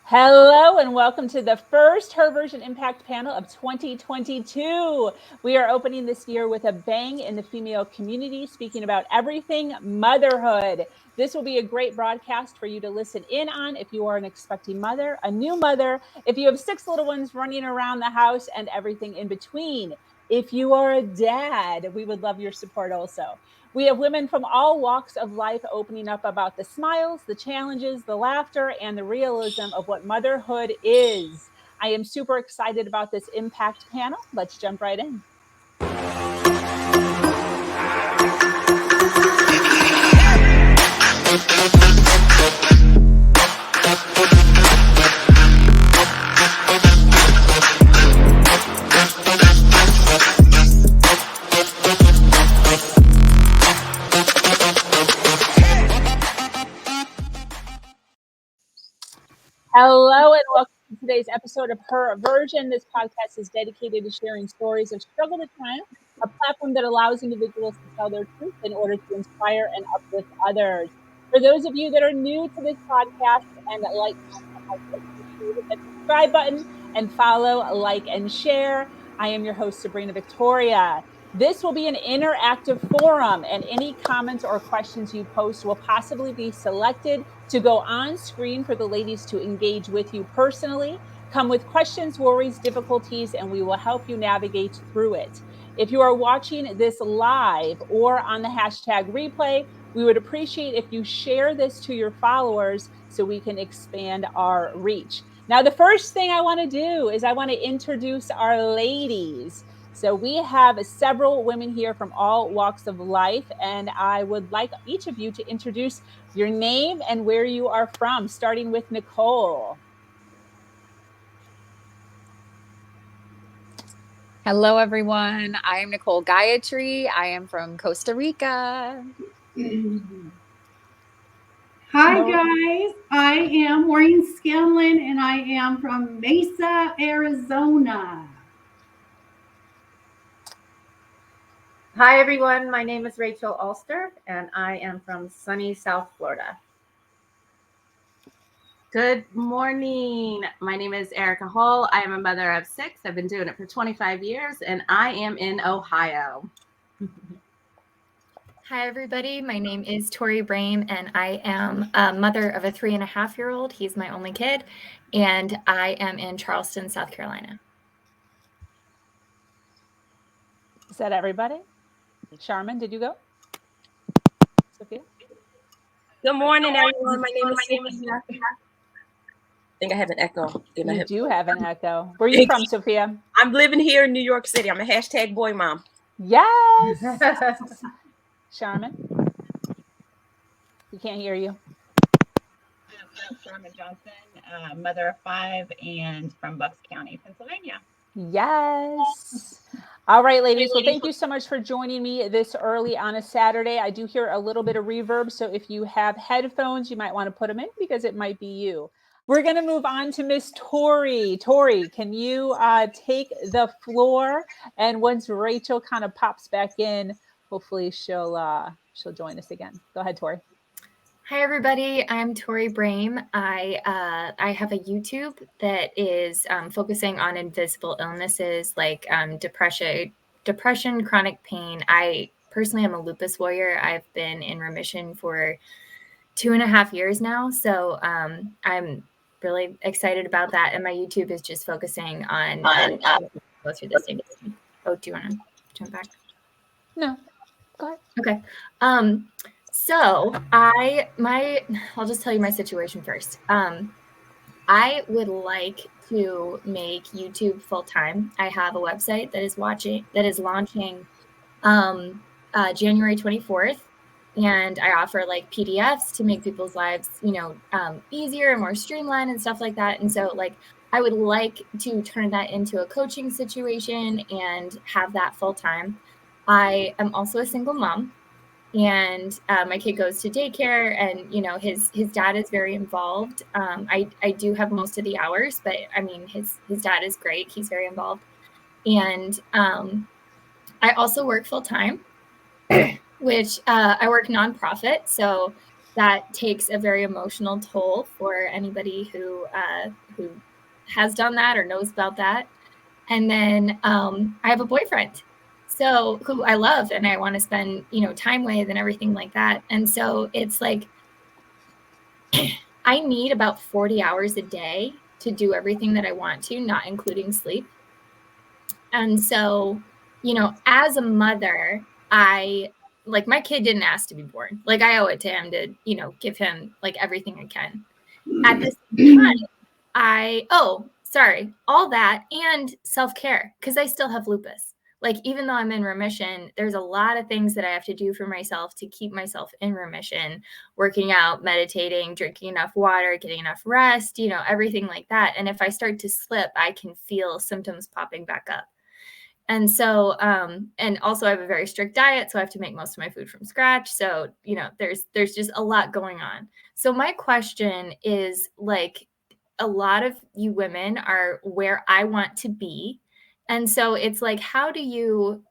Hello and welcome to the first Her Version Impact panel of 2022. We are opening this year with a bang in the female community, speaking about everything motherhood. This will be a great broadcast for you to listen in on if you are an expecting mother, a new mother, if you have 6 little ones running around the house, and everything in between. If you are a dad, we would love your support also. We have women from all walks of life opening up about the smiles, the challenges, the laughter, and the realism of what motherhood is. I am super excited about this impact panel. Let's jump right in. Hello and welcome to today's episode of Her Version. This podcast is dedicated to sharing stories of struggle to triumph, a platform that allows individuals to tell their truth in order to inspire and uplift others. For those of you that are new to this podcast and like hit the subscribe button and follow, like, and share. I am your host, Sabrina Victoria. This will be an interactive forum, and any comments or questions you post will possibly be selected to go on screen for the ladies to engage with you personally. Come with questions, worries, difficulties, and we will help you navigate through it. If you are watching this live or on the hashtag replay, we would appreciate if you share this to your followers so we can expand our reach. Now, the first thing I want to do is I want to introduce our ladies. So we have several women here from all walks of life, and I would like each of you to introduce your name and where you are from, starting with Nicole. Hello, everyone. I am Nicole Gayatri. I am from Costa Rica. Hi, guys. I am Maureen Scanlon, and I am from Mesa, Arizona. Hi, everyone. My name is Rachel Ulster, and I am from sunny South Florida. Good morning. My name is Erica Hall. I am a mother of 6. I've been doing it for 25 years, and I am in Ohio. Hi, everybody. My name is Tori Brame, and I am a mother of a 3.5-year-old. He's my only kid, and I am in Charleston, South Carolina. Is that everybody? Charmin, did you go? Sophia? Good morning, everyone. My name is Sophia. I think I have an echo. You do have an echo. Where are you from, Sophia? I'm living here in New York City. I'm a hashtag boy mom. Yes. Charmin? We can't hear you. I'm Charmin Johnson, mother of 5, and from Bucks County, Pennsylvania. Yes. All right, ladies. Well, thank you so much for joining me this early on a Saturday. I do hear a little bit of reverb, so if you have headphones, you might want to put them in because it might be you. We're going to move on to Miss Tori. Tori, can you take the floor? And once Rachel kind of pops back in, hopefully she'll join us again. Go ahead, Tori. Hi, everybody. I'm Tori Brame. I have a YouTube that is focusing on invisible illnesses like depression, chronic pain. I personally am a lupus warrior. I've been in remission for 2.5 years now. So I'm really excited about that. And my YouTube is just focusing on go through this thing. Oh, do you want to jump back? No, go ahead. Okay. So I'll just tell you my situation first. I would like to make YouTube full time. I have a website that is launching January 24th, and I offer like PDFs to make people's lives, easier and more streamlined and stuff like that. And so I would like to turn that into a coaching situation and have that full time. I am also a single mom. And my kid goes to daycare, and his dad is very involved. I do have most of the hours, but I mean his dad is great. He's very involved, and I also work full time, which I work nonprofit. So that takes a very emotional toll for anybody who has done that or knows about that. And then I have a boyfriend, so who I love and I want to spend, time with and everything like that. And so it's like I need about 40 hours a day to do everything that I want to, not including sleep. And so, as a mother, my kid didn't ask to be born. Like, I owe it to him to, give him like everything I can. At the same time, all that and self-care, because I still have lupus. Like, even though I'm in remission, there's a lot of things that I have to do for myself to keep myself in remission, working out, meditating, drinking enough water, getting enough rest, everything like that. And if I start to slip, I can feel symptoms popping back up. And so, and also I have a very strict diet, so I have to make most of my food from scratch. So, there's just a lot going on. So my question is, like, a lot of you women are where I want to be. And so it's like, how do you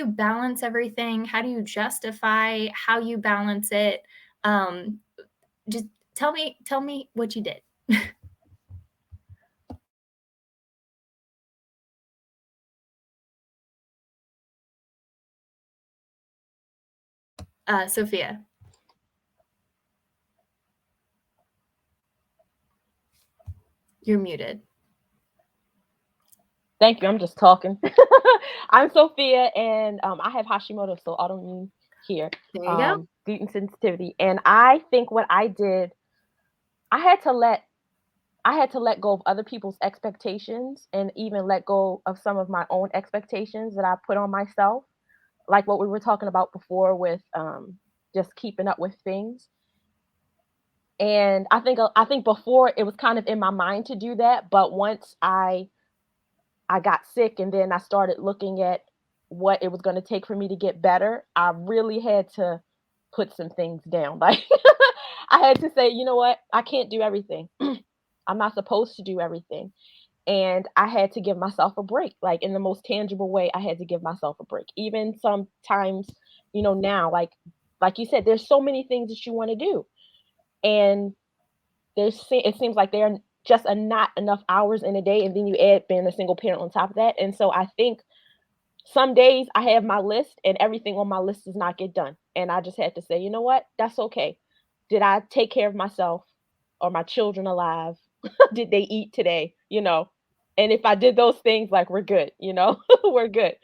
balance everything? How do you justify how you balance it? Just tell me what you did. Sophia. You're muted. Thank you. I'm just talking. I'm Sophia, and I have Hashimoto's, so autoimmune here. There you go. Gluten sensitivity. And I think what I did, I had to let go of other people's expectations and even let go of some of my own expectations that I put on myself. Like what we were talking about before with just keeping up with things. And I think before it was kind of in my mind to do that, but once I got sick and then I started looking at what it was going to take for me to get better, I really had to put some things down. Like I had to say, you know what? I can't do everything. I'm not supposed to do everything. And I had to give myself a break. Like in the most tangible way, I had to give myself a break. Even sometimes, now, like you said, there's so many things that you want to do. And it seems like there are just not enough hours in a day, and then you add being a single parent on top of that. And so I think some days I have my list and everything on my list does not get done. And I just had to say, you know what? That's okay. Did I take care of myself? Are my children alive? Did they eat today? And if I did those things, like, we're good, we're good.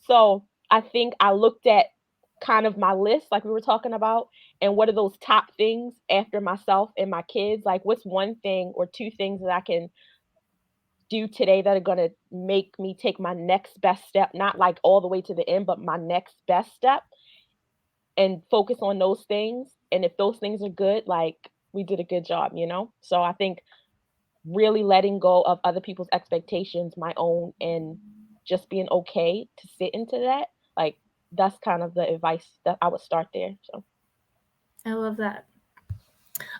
So I think I looked at kind of my list, like we were talking about, and what are those top things after myself and my kids? Like, what's one thing or two things that I can do today that are going to make me take my next best step, not like all the way to the end, but my next best step, and focus on those things. And if those things are good, like, we did a good job, So I think really letting go of other people's expectations, my own, and just being okay to sit into that, like, that's kind of the advice that I would start there. So I love that.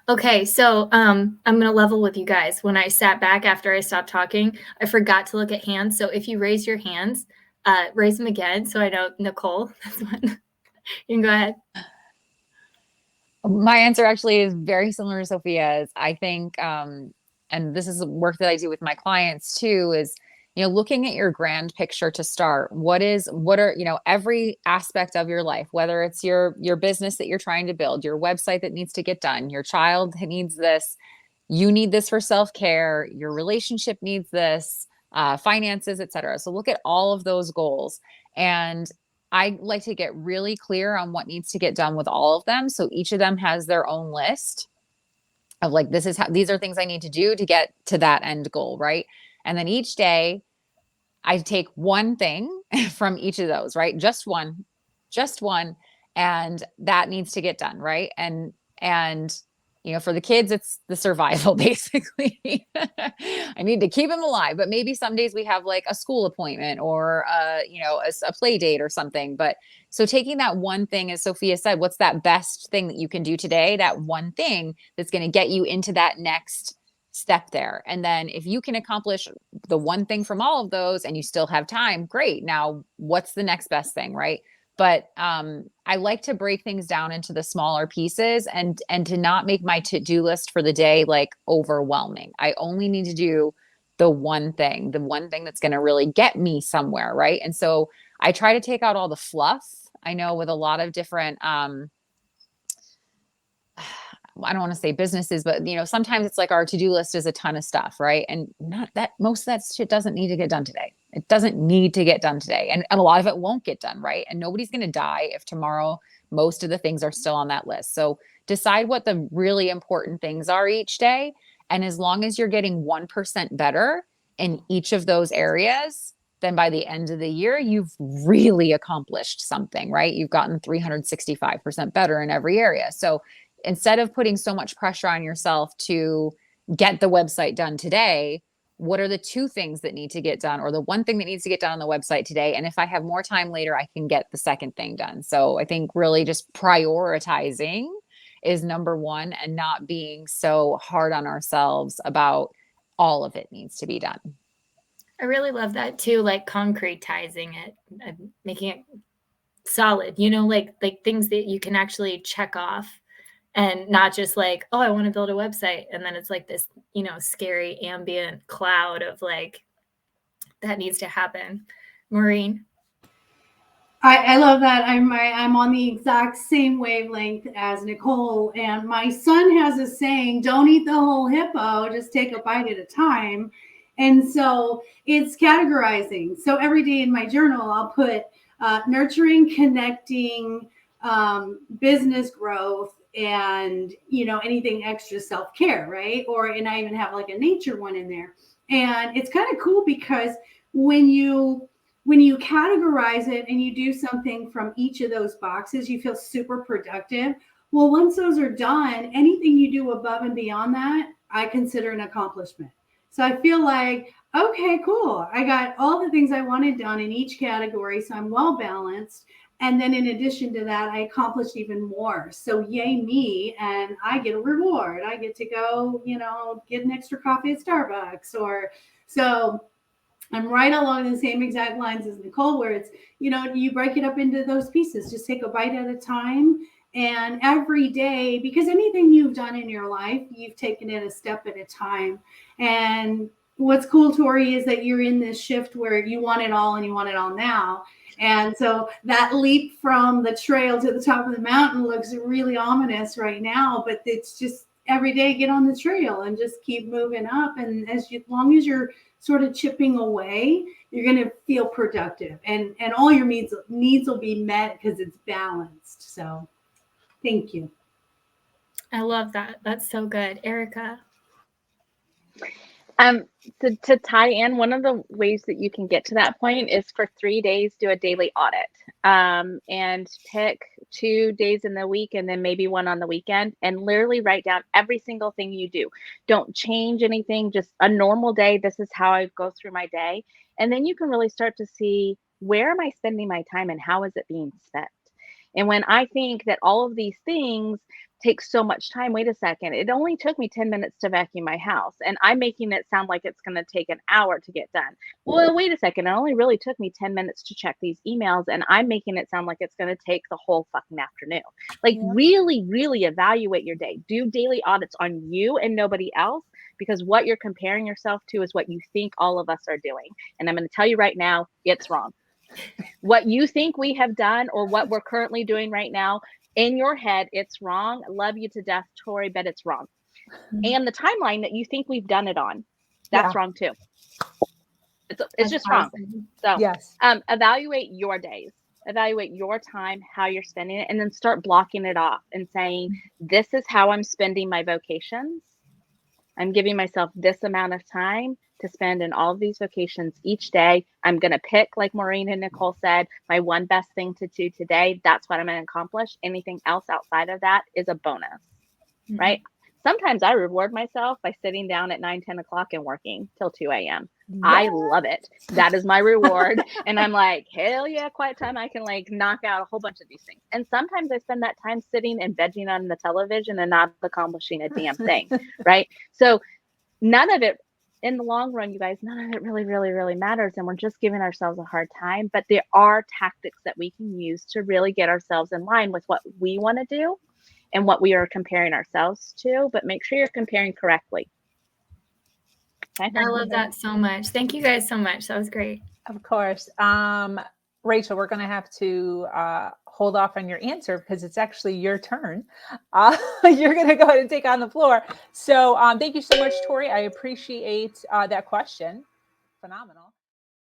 Okay, so I'm going to level with you guys. When I sat back after I stopped talking, I forgot to look at hands. So if you raise your hands, raise them again. So I know, Nicole, that's one. You can go ahead. My answer actually is very similar to Sophia's. I think, and this is work that I do with my clients too, is, looking at your grand picture to start. What are, every aspect of your life, whether it's your business that you're trying to build, your website that needs to get done, your child needs this, you need this for self-care, your relationship needs this, finances, etc. So look at all of those goals. And I like to get really clear on what needs to get done with all of them. So each of them has their own list of, like, these are things I need to do to get to that end goal. Right. And then each day I take one thing from each of those, right? Just one, and that needs to get done. Right. And for the kids, it's the survival, basically. I need to keep them alive, but maybe some days we have like a school appointment or, a play date or something. But so taking that one thing, as Sophia said, what's that best thing that you can do today? That one thing that's going to get you into that next step there. And then if you can accomplish the one thing from all of those and you still have time, great. Now, what's the next best thing, right? But I like to break things down into the smaller pieces and to not make my to-do list for the day like overwhelming. I only need to do the one thing that's going to really get me somewhere, right? And so I try to take out all the fluff. I know with a lot of different I don't want to say businesses, but sometimes it's like our to-do list is a ton of stuff, right? And not that most of that shit doesn't need to get done today. It doesn't need to get done today. And a lot of it won't get done, right? And nobody's going to die if tomorrow most of the things are still on that list. So decide what the really important things are each day. And as long as you're getting 1% better in each of those areas, then by the end of the year, you've really accomplished something, right? You've gotten 365% better in every area. So instead of putting so much pressure on yourself to get the website done today, what are the 2 things that need to get done, or the 1 thing that needs to get done on the website today? And if I have more time later, I can get the second thing done. So I think really just prioritizing is number 1, and not being so hard on ourselves about all of it needs to be done. I really love that too, like concretizing it and making it solid, like things that you can actually check off. And not just like, oh, I want to build a website. And then it's like this, scary ambient cloud of like, that needs to happen. Maureen? I love that. I'm on the exact same wavelength as Nicole. And my son has a saying, don't eat the whole hippo, just take a bite at a time. And so it's categorizing. So every day in my journal, I'll put nurturing, connecting, business growth, and anything extra self-care, right? And I even have like a nature one in there. And it's kind of cool because when you categorize it and you do something from each of those boxes, you feel super productive. Well, once those are done, anything you do above and beyond that, I consider an accomplishment. So I feel like, okay, cool. I got all the things I wanted done in each category, so I'm well balanced. And then in addition to that, I accomplished even more. So yay me, and I get a reward. I get to go, get an extra coffee at Starbucks. So I'm right along the same exact lines as Nicole, where it's, you break it up into those pieces. Just take a bite at a time. And every day, because anything you've done in your life, you've taken it a step at a time. And what's cool, Tori, is that you're in this shift where you want it all and you want it all now. And so that leap from the trail to the top of the mountain looks really ominous right now, but it's just every day get on the trail and just keep moving up. And as long as you're sort of chipping away, you're going to feel productive, and all your needs will be met because it's balanced. So thank you. I love that. That's so good. Erica? To tie in, one of the ways that you can get to that point is for 3 days, do a daily audit, and pick 2 days in the week and then maybe 1 on the weekend, and literally write down every single thing you do. Don't change anything, just a normal day. This is how I go through my day. And then you can really start to see, where am I spending my time and how is it being spent? And when I think that all of these things take so much time, wait a second, it only took me 10 minutes to vacuum my house, and I'm making it sound like it's going to take an hour to get done. Well, wait a second, it only really took me 10 minutes to check these emails, and I'm making it sound like it's going to take the whole fucking afternoon. Like, really, really evaluate your day. Do daily audits on you and nobody else, because what you're comparing yourself to is what you think all of us are doing. And I'm going to tell you right now, it's wrong. What you think we have done or what we're currently doing right now, in your head, it's wrong. Love you to death, Tori, but it's wrong. And the timeline that you think we've done it on, that's wrong too. It's just wrong. So Yes. Evaluate your days, evaluate your time, how you're spending it, and then start blocking it off and saying, this is how I'm spending my vocations. I'm giving myself this amount of time to spend in all of these vocations each day. I'm going to pick, like Maureen and Nicole said, my one best thing to do today. That's what I'm going to accomplish. Anything else outside of that is a bonus, right? Sometimes I reward myself by sitting down at 9, 10 o'clock and working till 2 a.m. I love it. That is my reward. And I'm like, hell yeah, quiet time. I can like knock out a whole bunch of these things. And sometimes I spend that time sitting and vegging on the television and not accomplishing a damn thing, right? So none of it in the long run, you guys, none of it really, really, really matters. And we're just giving ourselves a hard time. But there are tactics that we can use to really get ourselves in line with what we want to do and what we are comparing ourselves to. But make sure you're comparing correctly. Okay? I love that so much. Thank you guys so much. That was great. Of course. Rachel, we're going to have to hold off on your answer because it's actually your turn. You're going to go ahead and take on the floor. So thank you so much, Tori. I appreciate that question. Phenomenal.